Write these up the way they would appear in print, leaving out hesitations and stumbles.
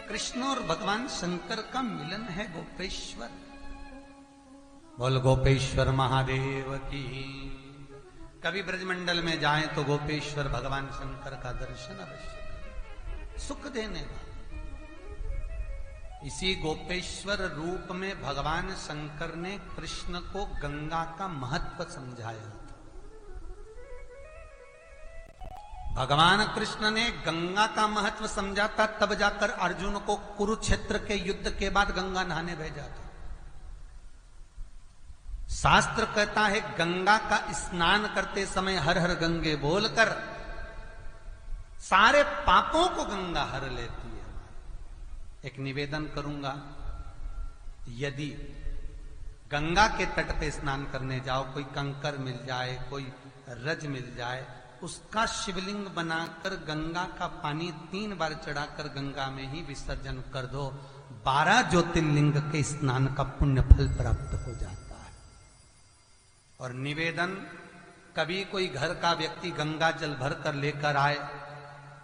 कृष्ण और भगवान शंकर का मिलन है गोपेश्वर। बोल गोपेश्वर महादेव की। कभी ब्रजमंडल में जाएं तो गोपेश्वर भगवान शंकर का दर्शन अवश्य करें, सुख देने वाला। इसी गोपेश्वर रूप में भगवान शंकर ने कृष्ण को गंगा का महत्व समझाया था। भगवान कृष्ण ने गंगा का महत्व समझा था, तब जाकर अर्जुन को कुरुक्षेत्र के युद्ध के बाद गंगा नहाने भेजा था। शास्त्र कहता है गंगा का स्नान करते समय हर हर गंगे बोलकर सारे पापों को गंगा हर लेती है। एक निवेदन करूंगा, यदि गंगा के तट पे स्नान करने जाओ, कोई कंकर मिल जाए, कोई रज मिल जाए, उसका शिवलिंग बनाकर गंगा का पानी 3 बार चढ़ाकर गंगा में ही विसर्जन कर दो, 12 ज्योतिर्लिंग के स्नान का पुण्य फल प्राप्त हो जाता है। और निवेदन, कभी कोई घर का व्यक्ति गंगा जल भर कर लेकर आए,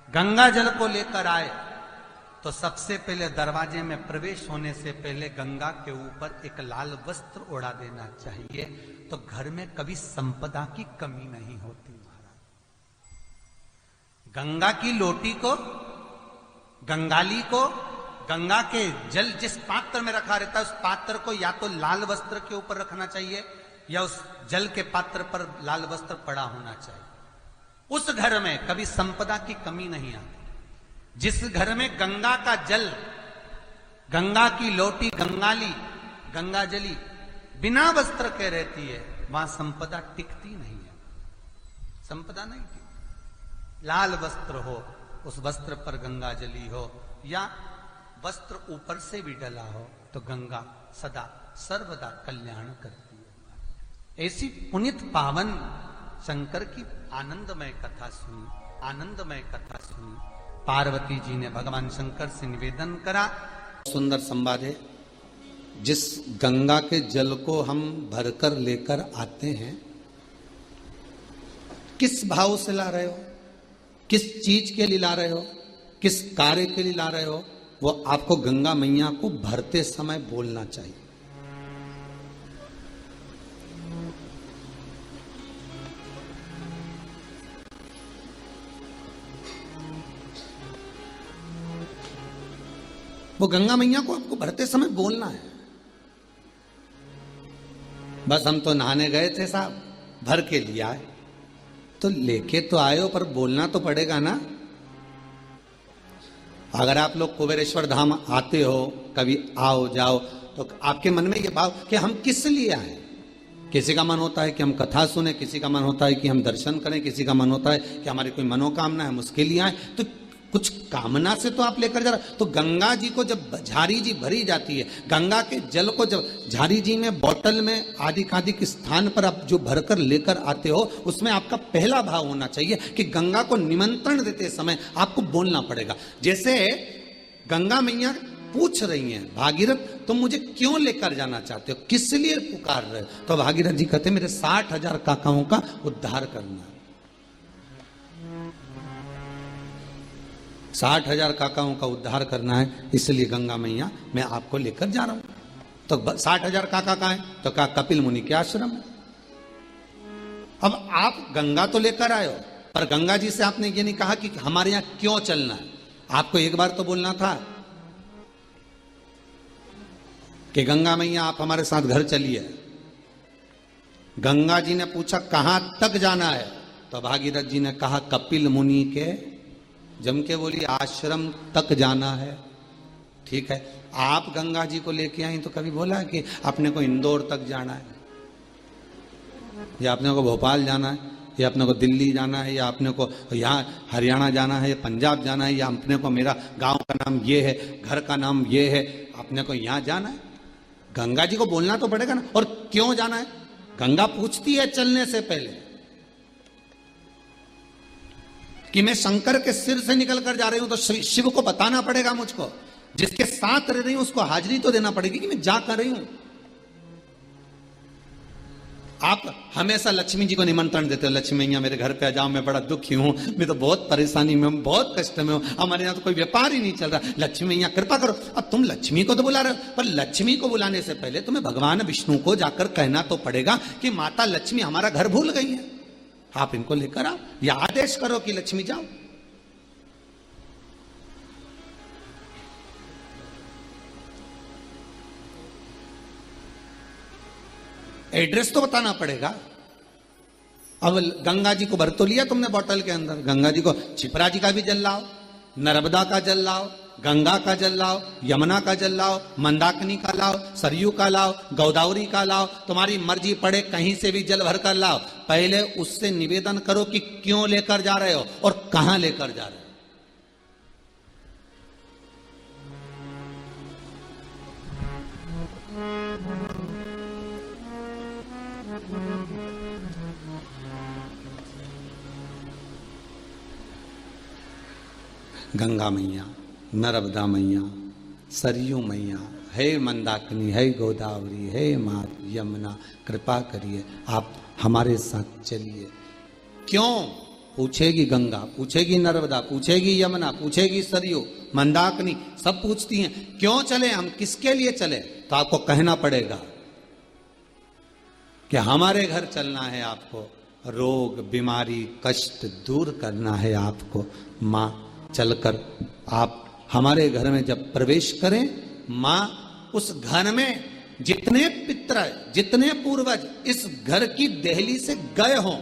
गंगा जल को लेकर आए, तो सबसे पहले दरवाजे में प्रवेश होने से पहले गंगा के ऊपर एक लाल वस्त्र ओढ़ा देना चाहिए, तो घर में कभी संपदा की कमी नहीं होती। गंगा की लोटी को, गंगाली को, गंगा के जल जिस पात्र में रखा रहता है उस पात्र को या तो लाल वस्त्र के ऊपर रखना चाहिए या उस जल के पात्र पर लाल वस्त्र पड़ा होना चाहिए। उस घर में कभी संपदा की कमी नहीं आती। जिस घर में गंगा का जल, गंगा की लोटी, गंगाली, गंगाजली बिना वस्त्र के रहती है, वहां संपदा टिकती नहीं है, संपदा नहीं टिकती। लाल वस्त्र हो, उस वस्त्र पर गंगा जली हो, या वस्त्र ऊपर से भी डला हो, तो गंगा सदा सर्वदा कल्याण करती है। ऐसी पुनित पावन शंकर की आनंदमय कथा सुनी, आनंदमय कथा सुनी। पार्वती जी ने भगवान शंकर से निवेदन करा। सुंदर संवाद है, जिस गंगा के जल को हम भरकर लेकर आते हैं, किस भाव से ला रहे हो, किस चीज के लिए ला रहे हो, किस कार्य के लिए ला रहे हो, वो आपको गंगा मैया को भरते समय बोलना चाहिए। वो गंगा मैया को आपको भरते समय बोलना है। बस हम तो नहाने गए थे साहब, भर के लिया है, तो लेके तो आए हो, पर बोलना तो पड़ेगा ना। अगर आप लोग कुबेरेश्वर धाम आते हो, कभी आओ जाओ, तो आपके मन में ये भाव कि हम किस लिए आए। किसी का मन होता है कि हम कथा सुने, किसी का मन होता है कि हम दर्शन करें, किसी का मन होता है कि हमारी कोई मनोकामना है, हम उसके लिए आए। तो कुछ कामना से तो आप लेकर जा रहे। तो गंगा जी को जब झारी जी भरी जाती है, गंगा के जल को जब झारी जी में, बोतल में, आदि आदि के स्थान पर आप जो भरकर लेकर आते हो, उसमें आपका पहला भाव होना चाहिए कि गंगा को निमंत्रण देते समय आपको बोलना पड़ेगा। जैसे गंगा मैया पूछ रही हैं, भागीरथ तुम मुझे क्यों लेकर जाना चाहते हो, किस लिए पुकार रहे हो? तो भागीरथ जी कहते मेरे 60,000 काकाओं का उद्धार करना है। 60,000 काकाओं का उद्धार करना है, इसलिए गंगा मैया मैं आपको लेकर जा रहा हूं। तो 60,000 काका कहां है? तो कहा कपिल मुनि के आश्रम। अब आप गंगा तो लेकर आए हो, पर गंगा जी से आपने ये नहीं कहा कि हमारे यहां क्यों चलना है। आपको एक बार तो बोलना था कि गंगा मैया आप हमारे साथ घर चलिए। गंगा जी ने पूछा कहां तक जाना है? तो भागीरथ जी ने कहा कपिल मुनि के, जम के बोली आश्रम तक जाना है। ठीक है, आप गंगा जी को लेके आई तो कभी बोला कि अपने को इंदौर तक जाना है, या अपने को भोपाल जाना है, या अपने को दिल्ली जाना है, या अपने को यहाँ हरियाणा जाना है, या पंजाब जाना है, या अपने को मेरा गांव का नाम ये है, घर का नाम ये है, अपने को यहाँ जाना है? गंगा जी को बोलना तो पड़ेगा ना। और क्यों जाना है? गंगा पूछती है चलने से पहले कि मैं शंकर के सिर से निकल कर जा रही हूं, तो शिव को बताना पड़ेगा मुझको। जिसके साथ रह रही हूं उसको हाजिरी तो देना पड़ेगी कि मैं जा कर रही हूं। आप हमेशा लक्ष्मी जी को निमंत्रण देते हो, लक्ष्मी मैया मेरे घर पे आ जाओ, मैं बड़ा दुखी हूं, मैं तो बहुत परेशानी में हूं, बहुत कष्ट में हूं, हमारे यहाँ तो कोई व्यापार ही नहीं चल रहा, लक्ष्मी मैया कृपा करो। अब तुम लक्ष्मी को तो बुला रहे हो, पर लक्ष्मी को बुलाने से पहले तुम्हें भगवान विष्णु को जाकर कहना तो पड़ेगा कि माता लक्ष्मी हमारा घर भूल गई है, आप इनको लेकर आओ, या आदेश करो कि लक्ष्मी जाओ। एड्रेस तो बताना पड़ेगा। अब गंगा जी को भर तो लिया तुमने बोतल के अंदर, गंगा जी को छिपरा जी का भी जल लाओ, नर्मदा का जल लाओ, गंगा का जल लाओ, यमुना का जल लाओ, मंदाकिनी का लाओ, सरयू का लाओ, गोदावरी का लाओ, तुम्हारी मर्जी पड़े कहीं से भी जल भर कर लाओ। पहले उससे निवेदन करो कि क्यों लेकर जा रहे हो और कहां लेकर जा रहे हो। गंगा मैया, नर्मदा मैया, सरयू मैया, हे मंदाकिनी, हे गोदावरी, हे माँ यमुना, कृपा करिए आप हमारे साथ चलिए। क्यों पूछेगी गंगा, पूछेगी नर्मदा, पूछेगी यमुना, पूछेगी सरयू, मंदाकिनी, सब पूछती हैं क्यों चले, हम किसके लिए चले। तो आपको कहना पड़ेगा कि हमारे घर चलना है, आपको रोग बीमारी कष्ट दूर करना है आपको। माँ चलकर आप हमारे घर में जब प्रवेश करें, मां उस घर में जितने पितर जितने पूर्वज इस घर की देहली से गए हों,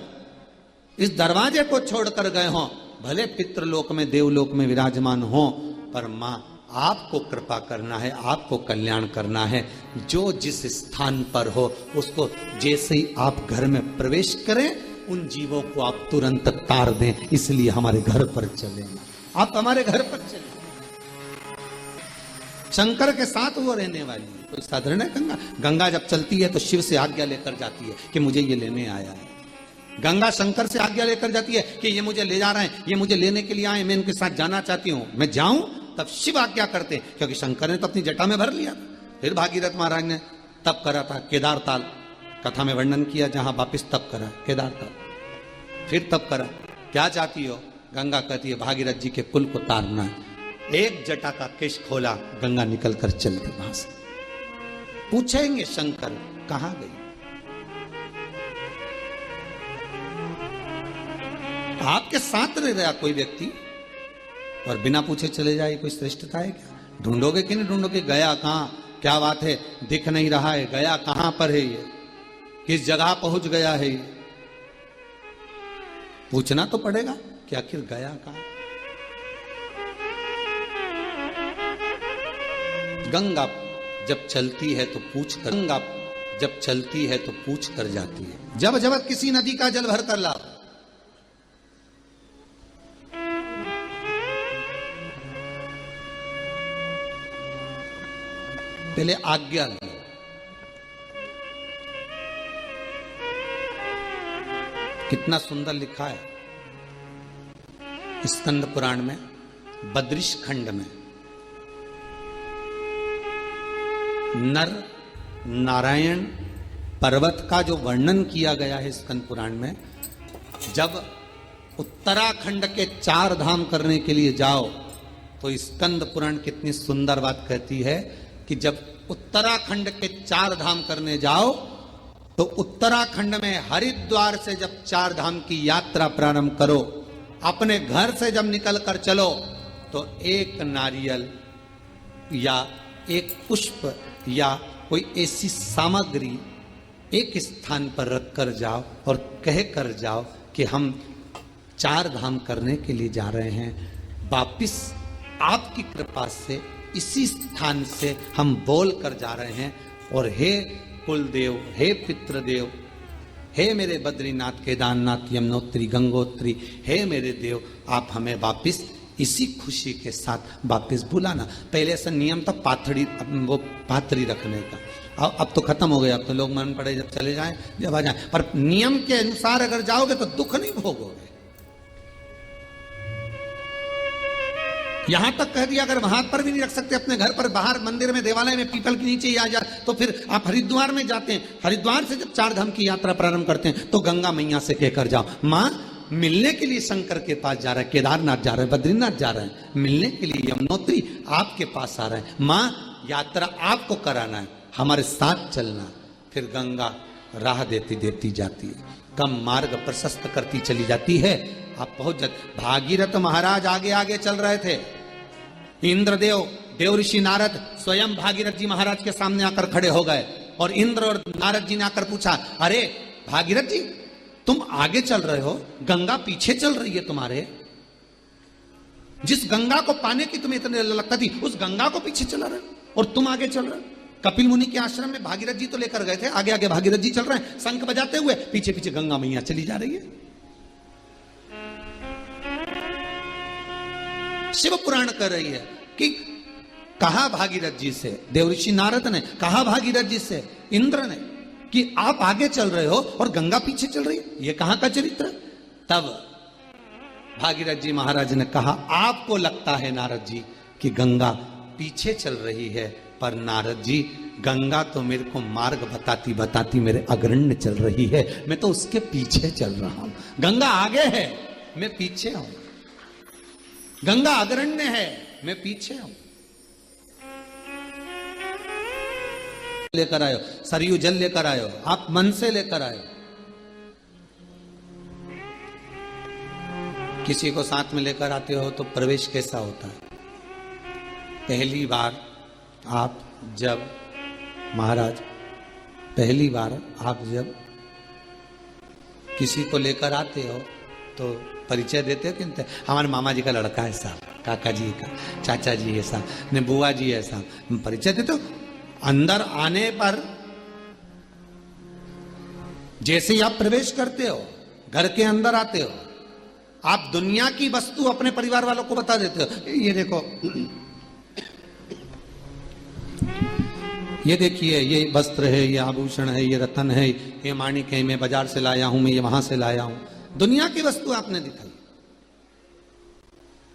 इस दरवाजे को छोड़कर गए हों, भले पितृलोक में देवलोक में विराजमान हों, पर मां आपको कृपा करना है, आपको कल्याण करना है। जो जिस स्थान पर हो उसको जैसे ही आप घर में प्रवेश करें, उन जीवों को आप तुरंत तार दें। इसलिए हमारे घर पर चलें, आप हमारे घर पर चले। शंकर के साथ वो रहने वाली है, कोई साधारण है गंगा। गंगा जब चलती है तो शिव से आज्ञा लेकर जाती है कि मुझे ये लेने आया है। गंगा शंकर से आज्ञा लेकर जाती है कि ये मुझे ले जा रहे हैं, ये मुझे लेने के लिए आए, मैं इनके साथ जाना चाहती हूं, मैं जाऊं। तब शिव आज्ञा करते, क्योंकि शंकर ने तो अपनी जटा में भर लिया। फिर भागीरथ महाराज ने तप करा था, केदार ताल कथा में वर्णन किया, जहां वापिस तप करा केदार ताल। फिर तप करा, क्या चाहती हो। गंगा कहती है भागीरथ जी के कुल को तारना है। एक जटा का केश खोला, गंगा निकल कर चल दी वहां से। पूछेंगे शंकर कहां गई। आपके साथ रह रहा कोई व्यक्ति और बिना पूछे चले जाए, कोई श्रेष्ठता है क्या। ढूंढोगे कि नहीं ढूंढोगे, गया कहां, क्या बात है, दिख नहीं रहा है, गया कहां पर है, ये किस जगह पहुंच गया है। ये पूछना तो पड़ेगा कि आखिर गया कहां। गंगा जब चलती है तो पूछ कर, गंगा जब चलती है तो पूछ कर जाती है। जब जब किसी नदी का जल भर कर लाओ, पहले आज्ञा लो। कितना सुंदर लिखा है स्कंद पुराण में, बद्रिश खंड में, नर नारायण पर्वत का जो वर्णन किया गया है स्कंद पुराण में। जब उत्तराखंड के 4 धाम करने के लिए जाओ तो स्कंद पुराण कितनी सुंदर बात कहती है कि जब उत्तराखंड के 4 धाम करने जाओ तो उत्तराखंड में हरिद्वार से जब 4 धाम की यात्रा प्रारंभ करो, अपने घर से जब निकल कर चलो तो एक नारियल या एक पुष्प या कोई ऐसी सामग्री एक स्थान पर रख कर जाओ और कह कर जाओ कि हम 4 धाम करने के लिए जा रहे हैं, वापिस आपकी कृपा से इसी स्थान से हम बोल कर जा रहे हैं। और हे कुलदेव, हे पितृदेव, हे मेरे बद्रीनाथ केदारनाथ यमुनोत्री गंगोत्री, हे मेरे देव, आप हमें वापिस इसी खुशी के साथ वापिस बुलाना। पहले ऐसा नियम था पाथड़ी, वो पाथड़ी रखने का, अब तो खत्म हो गया। अब तो लोग मन पड़े जब चले जाएं जब आ जाएं, पर नियम के अनुसार अगर जाओगे तो दुख नहीं भोगोगे। यहां तक कह दिया अगर वहां पर भी नहीं रख सकते, अपने घर पर बाहर मंदिर में, देवालय में, पीपल के नीचे ही आ जाए, तो फिर आप हरिद्वार में जाते हैं, हरिद्वार से जब 4 धाम की यात्रा प्रारंभ करते हैं तो गंगा मैया से कहकर जाओ, मां मिलने के लिए शंकर के पास जा रहा है, केदारनाथ जा रहा है, बद्रीनाथ जा रहा है, मिलने के लिए यमुनोत्री आपके पास आ रहा है, मां यात्रा आपको कराना है, हमारे साथ चलना। फिर गंगा राह देती देती जाती है, कम मार्ग प्रशस्त करती चली जाती है, आप पहुंच जाते। भागीरथ महाराज आगे आगे चल रहे थे, इंद्रदेव, देव ऋषि नारद स्वयं भागीरथ जी महाराज के सामने आकर खड़े हो गए, और इंद्र और नारद जी ने आकर पूछा, अरे भागीरथ जी तुम आगे चल रहे हो, गंगा पीछे चल रही है तुम्हारे, जिस गंगा को पाने की तुम्हें इतनी लगता थी उस गंगा को पीछे चला रहे हो और तुम आगे चल रहे हो। कपिल मुनि के आश्रम में भागीरथ जी तो लेकर गए थे, आगे आगे भागीरथ जी चल रहे हैं शंख बजाते हुए, पीछे पीछे गंगा मैया चली जा रही है। शिव पुराण कर रही है कि कहा भागीरथ जी से, देवऋषि नारद ने कहा भागीरथ जी से, इंद्र ने, कि आप आगे चल रहे हो और गंगा पीछे चल रही है, ये कहां का चरित्र। तब भागीरथ जी महाराज ने कहा, आपको लगता है नारद जी कि गंगा पीछे चल रही है, पर नारद जी गंगा तो मेरे को मार्ग बताती बताती मेरे अग्रण्य चल रही है, मैं तो उसके पीछे चल रहा हूं। गंगा आगे है, मैं पीछे हूं, गंगा अग्रण्य है, मैं पीछे हूं। लेकर आयो, सरयू जल लेकर आयो, आप मन से लेकर आयो। किसी को साथ में लेकर आते हो तो प्रवेश कैसा होता है। पहली बार आप जब महाराज, पहली बार आप जब किसी को लेकर आते हो तो परिचय देते हो कि हमारे मामा जी का लड़का है साहब, काका जी का, चाचा जी है साहब, ने बुआ जी है साहब, परिचय देते हो। अंदर आने पर जैसे ही आप प्रवेश करते हो, घर के अंदर आते हो, आप दुनिया की वस्तु अपने परिवार वालों को बता देते हो, ये देखो, ये देखिए, ये वस्त्र है, ये आभूषण है, ये रतन है, ये माणिक है, मैं बाजार से लाया हूं, मैं ये वहां से लाया हूं। दुनिया की वस्तु आपने दिखाई।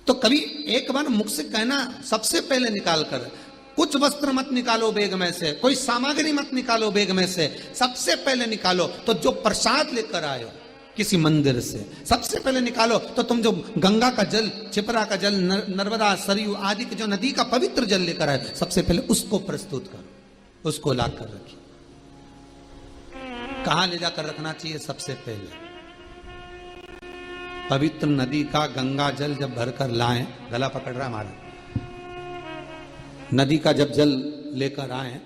तो कभी एक बार मुख से कहना, सबसे पहले निकाल कर, कुछ वस्त्र मत निकालो बैग में से, कोई सामग्री मत निकालो बैग में से, सबसे पहले निकालो तो जो प्रसाद लेकर आयो किसी मंदिर से, सबसे पहले निकालो तो तुम जो गंगा का जल, छिपरा का जल, नर्मदा, सरयू आदि के जो नदी का पवित्र जल लेकर आए, सबसे पहले उसको प्रस्तुत करो, उसको लाकर रखिए। कहां ले जाकर रखना चाहिए? सबसे पहले पवित्र नदी का गंगा जल जब भरकर लाएं, गला पकड़ रहा हमारा, नदी का जब जल लेकर आए,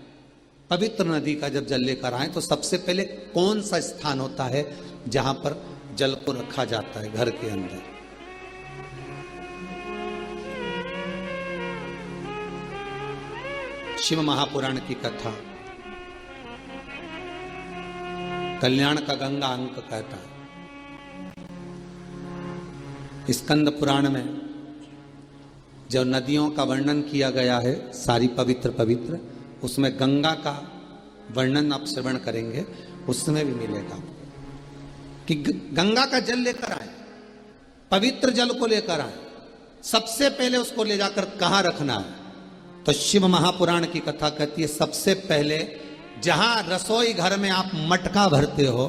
पवित्र नदी का जब जल लेकर आए, तो सबसे पहले कौन सा स्थान होता है जहां पर जल को रखा जाता है? घर के अंदर। शिव महापुराण की कथा कल्याण का गंगा अंक कहता है। स्कंद पुराण में जो नदियों का वर्णन किया गया है, सारी पवित्र पवित्र, उसमें गंगा का वर्णन आप श्रवण करेंगे, उसमें भी मिलेगा कि गंगा का जल लेकर आए, पवित्र जल को लेकर आए, सबसे पहले उसको ले जाकर कहां रखना है? तो शिव महापुराण की कथा कहती है, सबसे पहले जहां रसोई घर में आप मटका भरते हो,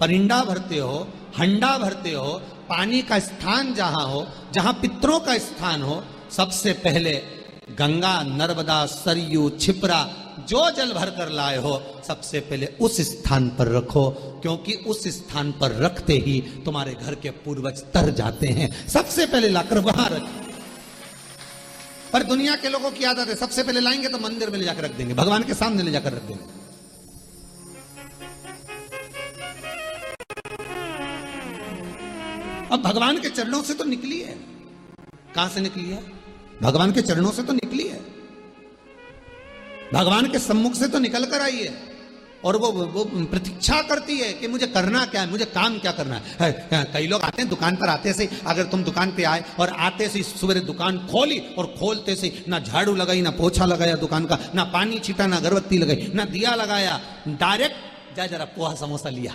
परिंडा भरते हो, हंडा भरते हो, पानी का स्थान जहां हो, जहां पितरों का स्थान हो, सबसे पहले गंगा, नर्मदा, सरयू, छिपरा जो जल भर कर लाए हो, सबसे पहले उस स्थान पर रखो, क्योंकि उस स्थान पर रखते ही तुम्हारे घर के पूर्वज तर जाते हैं। सबसे पहले लाकर वहां रखो। पर दुनिया के लोगों की आदत है, सबसे पहले लाएंगे तो मंदिर में ले जाकर रख देंगे, भगवान के सामने ले जाकर रख देंगे। अब भगवान के चरणों से तो निकली है, कहां से निकली है? भगवान के चरणों से तो निकली है, भगवान के सम्मुख से तो निकल कर आई है, और वो प्रतीक्षा करती है कि मुझे करना क्या है, मुझे काम क्या करना है। कई लोग आते हैं दुकान पर, आते से अगर तुम दुकान पे आए और आते से सवेरे दुकान खोली और खोलते से ना झाड़ू लगाई, ना पोछा लगाया दुकान का, ना पानी छीटा, ना अगरबत्ती लगाई, ना दिया लगाया, डायरेक्ट जा जरा पोहा समोसा लिया,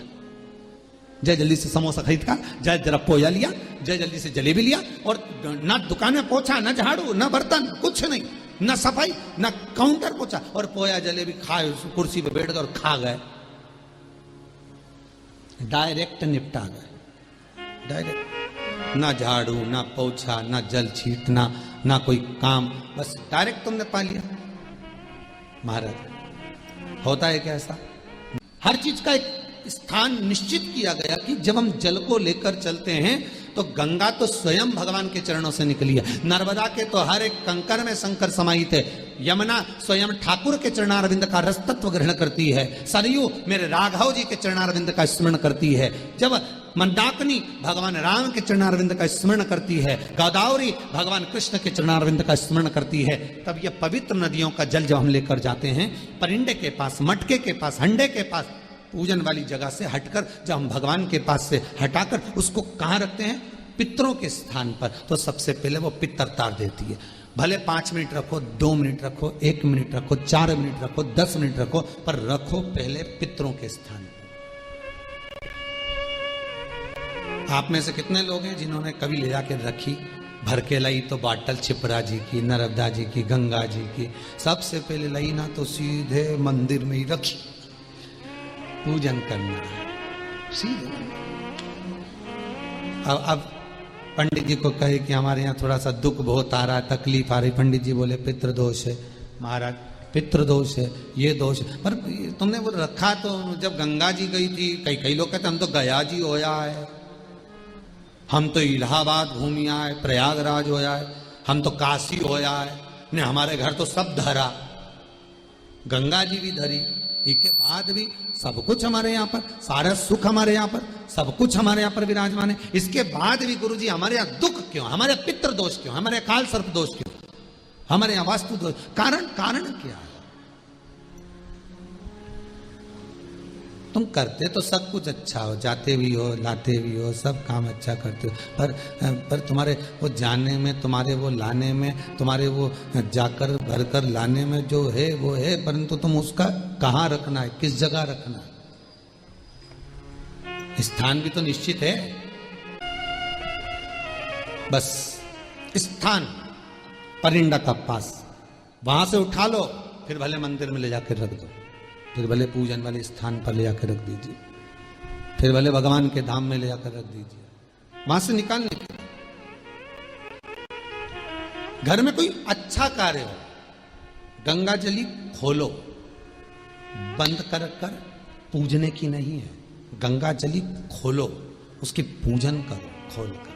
जय जल्दी से समोसा खरीद का, जय जरा पोया लिया, जय जल्दी से जलेबी लिया, और ना दुकान में पहुंचा, ना झाड़ू, ना बर्तन, कुछ नहीं, ना सफाई, ना काउंटर पहुंचा, और पोया जलेबी खाए, कुर्सी पे बैठ गए और खा गए, डायरेक्ट निपटा गए, डायरेक्ट। ना झाड़ू, ना पोछा, ना जल छीटना, ना कोई काम, बस डायरेक्ट तुमने पा लिया। महाराज होता है क्या ऐसा? हर चीज का एक स्थान निश्चित किया गया कि जब हम जल को लेकर चलते हैं तो गंगा तो स्वयं भगवान के चरणों से निकली है, नर्मदा के तो हर एक कंकर में शंकर समाहित है, यमुना स्वयं ठाकुर के चरणारविंद का रस तत्व ग्रहण करती है, सरयू मेरे राघव जी के चरणारविंद का स्मरण करती है, जब मंदाकिनी भगवान राम के चरणारविंद का स्मरण करती है, गोदावरी भगवान कृष्ण के चरणारविंद का स्मरण करती है, तब ये पवित्र नदियों का जल जब हम लेकर जाते हैं परिंडे के पास, मटके के पास, हंडे के पास, पूजन वाली जगह से हटकर जब हम भगवान के पास से हटाकर उसको कहां रखते हैं? पितरों के स्थान पर। तो सबसे पहले वो पितर तार देती है, भले 5 मिनट रखो, 2 मिनट रखो, 1 मिनट रखो, 4 मिनट रखो, 10 मिनट रखो, पर रखो पहले पितरों के स्थान पर। आप में से कितने लोग हैं जिन्होंने कभी ले जाकर रखी भर के लाई तो बाटल छिपरा जी की, नर्मदा जी की, गंगा जी की, सबसे पहले लाई ना तो सीधे मंदिर में ही रखी, पूजन करना है सीधे। अब पंडित जी को कहे कि हमारे यहाँ थोड़ा सा दुख बहुत आ रहा है, तकलीफ आ रही, पंडित जी बोले पितृदोष है। महाराज पितृदोष है, ये दोष है, पर तुमने वो रखा तो जब गंगा जी गई थी, कई लोग कहते हम तो गया जी होया है, हम तो इलाहाबाद घूमी आए, प्रयागराज होया है, हम तो काशी होया है, ने हमारे घर तो सब धरा, गंगा जी भी धरी, इसके बाद भी सब कुछ हमारे यहाँ पर, सारा सुख हमारे यहाँ पर, सब कुछ हमारे यहाँ पर विराजमान है, इसके बाद भी गुरुजी हमारे यहाँ दुख क्यों, हमारे पितृ दोष क्यों, हमारे काल सर्प दोष क्यों, हमारे यहाँ वास्तु दोष, कारण क्या है? तुम करते तो सब कुछ अच्छा हो, जाते भी हो, लाते भी हो, सब काम अच्छा करते हो, पर तुम्हारे वो जाने में, तुम्हारे वो लाने में, तुम्हारे वो जाकर भरकर लाने में जो है वो है, परंतु तुम उसका कहाँ रखना है, किस जगह रखना है, स्थान भी तो निश्चित है। बस स्थान परिंदा का पास, वहां से उठा लो, फिर भले मंदिर में ले जाकर रख दो, फिर भले पूजन वाले स्थान पर ले जाकर रख दीजिए, फिर भले भगवान के धाम में ले जाकर रख दीजिए, वहां से निकालने के। घर में कोई अच्छा कार्य हो, गंगा जली खोलो, बंद कर पूजने की नहीं है, गंगा जली खोलो, उसकी पूजन करो खोल कर।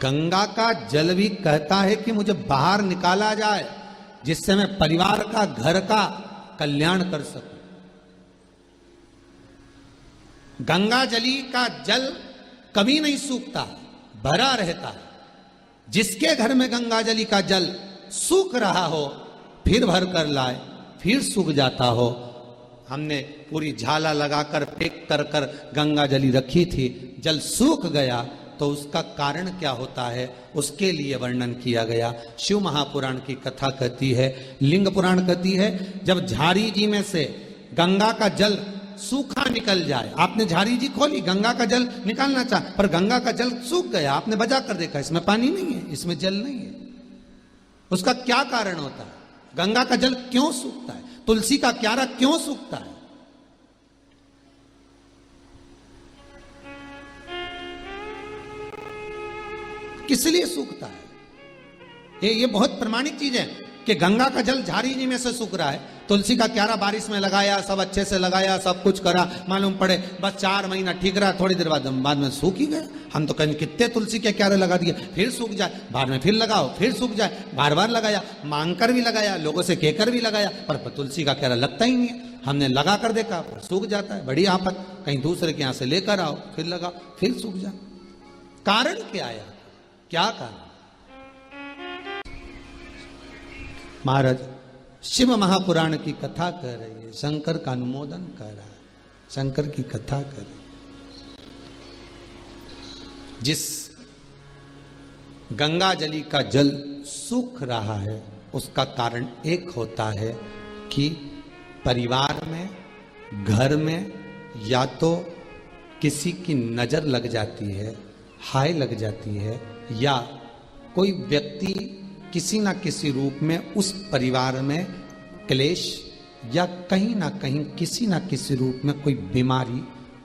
गंगा का जल भी कहता है कि मुझे बाहर निकाला जाए, जिससे मैं परिवार का, घर का कल्याण कर सकूं। गंगा जली का जल कभी नहीं सूखता, भरा रहता है। जिसके घर में गंगा जली का जल सूख रहा हो, फिर भर कर लाए, फिर सूख जाता हो। हमने पूरी झाला लगाकर फेंक कर गंगा जली रखी थी, जल सूख गया, तो उसका कारण क्या होता है, उसके लिए वर्णन किया गया। शिव महापुराण की कथा कहती है, लिंग पुराण कहती है, जब झारी जी में से गंगा का जल सूखा निकल जाए, आपने झारी जी खोली, गंगा का जल निकालना चाह, पर गंगा का जल सूख गया, आपने बजा कर देखा, इसमें पानी नहीं है, इसमें जल नहीं है, उसका क्या कारण होता है? गंगा का जल क्यों सूखता है? तुलसी का क्यारा क्यों सूखता है? किस लिए सूखता है? ये बहुत प्रमाणिक चीज है कि गंगा का जल झारी जी में से सूख रहा है, तुलसी का क्यारा बारिश में लगाया, सब अच्छे से लगाया, सब कुछ करा, मालूम पड़े बस 4 महीना ठीक रहा, थोड़ी देर बाद में सूख ही गया। हम तो कहीं कितने तुलसी के क्यारे लगा दिए, फिर सूख जाए, बाद में फिर लगाओ, फिर सूख जाए, बार बार लगाया, मांग कर भी लगाया, लोगों से कहकर भी लगाया, पर तुलसी का क्यारा लगता ही नहीं है। हमने लगा कर देखा, सूख जाता है, बड़ी आफत, कहीं दूसरे के यहां से लेकर आओ, फिर लगाओ, फिर सूख जाए। कारण क्या आया? क्या कारण? महाराज शिव महापुराण की कथा कह रही है, शंकर का अनुमोदन कर रहा है, शंकर की कथा कर रही है। जिस गंगा जली का जल सूख रहा है, उसका कारण एक होता है कि परिवार में, घर में या तो किसी की नजर लग जाती है, हाय लग जाती है, या कोई व्यक्ति किसी ना किसी रूप में उस परिवार में क्लेश या कहीं ना कहीं किसी ना किसी रूप में कोई बीमारी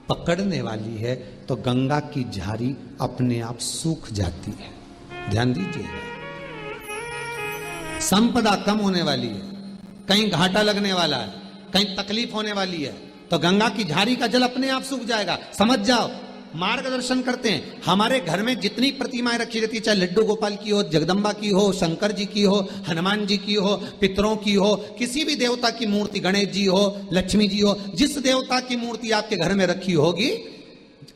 पकड़ने वाली है, तो गंगा की झारी अपने आप सूख जाती है। ध्यान दीजिएगा, संपदा कम होने वाली है, कहीं घाटा लगने वाला है, कहीं तकलीफ होने वाली है, तो गंगा की झारी का जल अपने आप सूख जाएगा। समझ जाओ, मार्गदर्शन करते हैं। हमारे घर में जितनी प्रतिमाएं रखी रहती, चाहे लड्डू गोपाल की हो, जगदम्बा की हो, शंकर जी की हो, हनुमान जी की हो, पितरों की हो, किसी भी देवता की मूर्ति, गणेश जी हो, लक्ष्मी जी हो, जिस देवता की मूर्ति आपके घर में रखी होगी,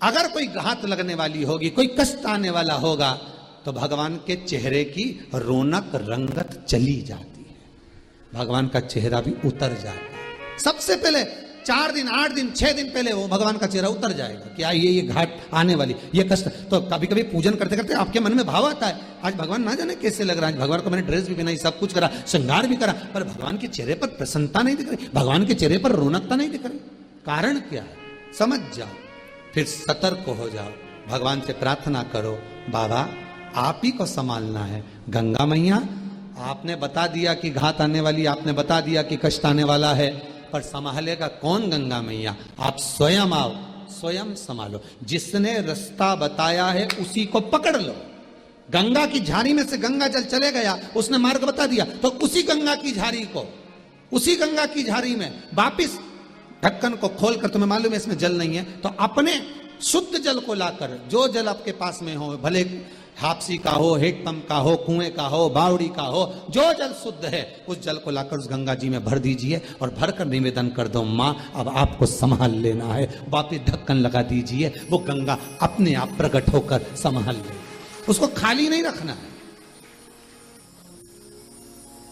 अगर कोई घात लगने वाली होगी, कोई कष्ट आने वाला होगा, तो भगवान के चेहरे की रौनक रंगत चली जाती है, भगवान का चेहरा भी उतर जाता है। सबसे पहले 4 दिन 8 दिन 6 दिन पहले वो भगवान का चेहरा उतर जाएगा कि ये घाट आने वाली, ये कष्ट। तो कभी कभी पूजन करते करते आपके मन में भाव आता है, आज भगवान ना जाने कैसे लग रहा है, भगवान को मैंने ड्रेस भी पहनाई, सब कुछ करा, श्रृंगार भी करा, पर भगवान के चेहरे पर प्रसन्नता नहीं दिख रही, भगवान के चेहरे पर रौनकता नहीं दिख रही। कारण क्या है, समझ जाओ, फिर सतर्क हो जाओ, भगवान से प्रार्थना करो, बाबा आप ही को संभालना है। गंगा मैया, आपने बता दिया कि घात आने वाली, आपने बता दिया कि कष्ट आने वाला है, पर संभालेगा कौन? गंगा मैया, आप स्वयं आओ, स्वयं संभालो। जिसने रास्ता बताया है उसी को पकड़ लो। गंगा की झारी में से गंगा जल चले गया, उसने मार्ग बता दिया, तो उसी गंगा की झारी को, उसी गंगा की झारी में वापिस ढक्कन को खोलकर, तुम्हें मालूम है इसमें जल नहीं है, तो अपने शुद्ध जल को लाकर, जो जल आपके पास में हो, भले हापसी का हो, हेडपंप का हो, कुएं का हो, बावड़ी का हो, जो जल शुद्ध है उस जल को लाकर उस गंगा जी में भर दीजिए और भरकर निवेदन कर दो, मां अब आपको संभाल लेना है। वापिस ढक्कन लगा दीजिए, वो गंगा अपने आप प्रकट होकर संभाल ले। उसको खाली नहीं रखना है,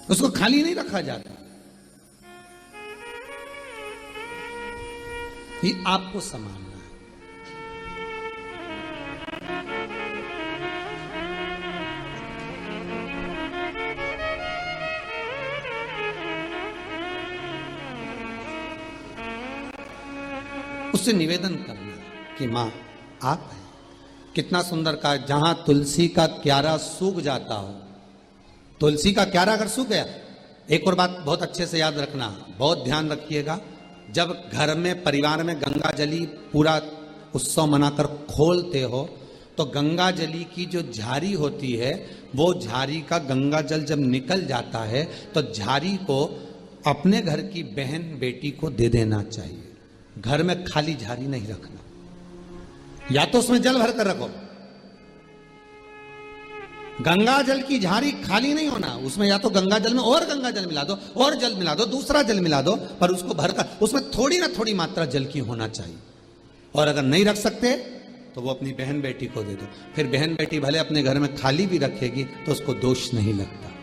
उसको खाली नहीं रखा जाता, ये आपको संभालना है। उससे निवेदन करना कि मां आप हैं। कितना सुंदर कहा, जहां तुलसी का क्यारा सूख जाता हो, तुलसी का क्यारा अगर सूख गया, एक और बात बहुत अच्छे से याद रखना, बहुत ध्यान रखिएगा, जब घर में परिवार में गंगा जली पूरा उत्सव मनाकर खोलते हो, तो गंगा जली की जो झारी होती है, वो झारी का गंगा जल जब निकल जाता है, तो झारी को अपने घर की बहन बेटी को दे देना चाहिए। घर में खाली झारी नहीं रखना, या तो उसमें जल भर कर रखो। गंगा जल की झारी खाली नहीं होना, उसमें या तो गंगा जल में और गंगा जल मिला दो, और जल मिला दो, दूसरा जल मिला दो, पर उसको भरकर उसमें थोड़ी ना थोड़ी मात्रा जल की होना चाहिए। और अगर नहीं रख सकते तो वो अपनी बहन बेटी को दे दो। फिर बहन बेटी भले अपने घर में खाली भी रखेगी तो उसको दोष नहीं लगता।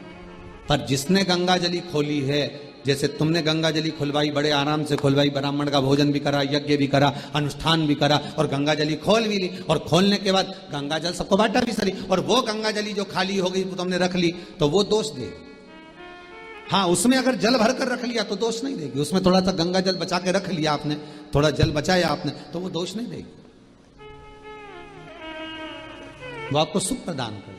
पर जिसने गंगा जली खोली है, जैसे तुमने गंगा जली खुलवाई, बड़े आराम से खुलवाई, ब्राह्मण का भोजन भी करा, यज्ञ भी करा, अनुष्ठान भी करा, और गंगा जली खोल भी ली, और खोलने के बाद गंगा जल सबको बांटा भी सही, और वो गंगा जली जो खाली हो गई तो तुमने रख ली, तो वो दोष दे। हाँ, उसमें अगर जल भर कर रख लिया तो दोष नहीं देगी, उसमें थोड़ा सा गंगा जल बचा के रख लिया आपने, थोड़ा जल बचाया आपने, तो वो दोष नहीं देगी, वो आपको सुख प्रदान कर।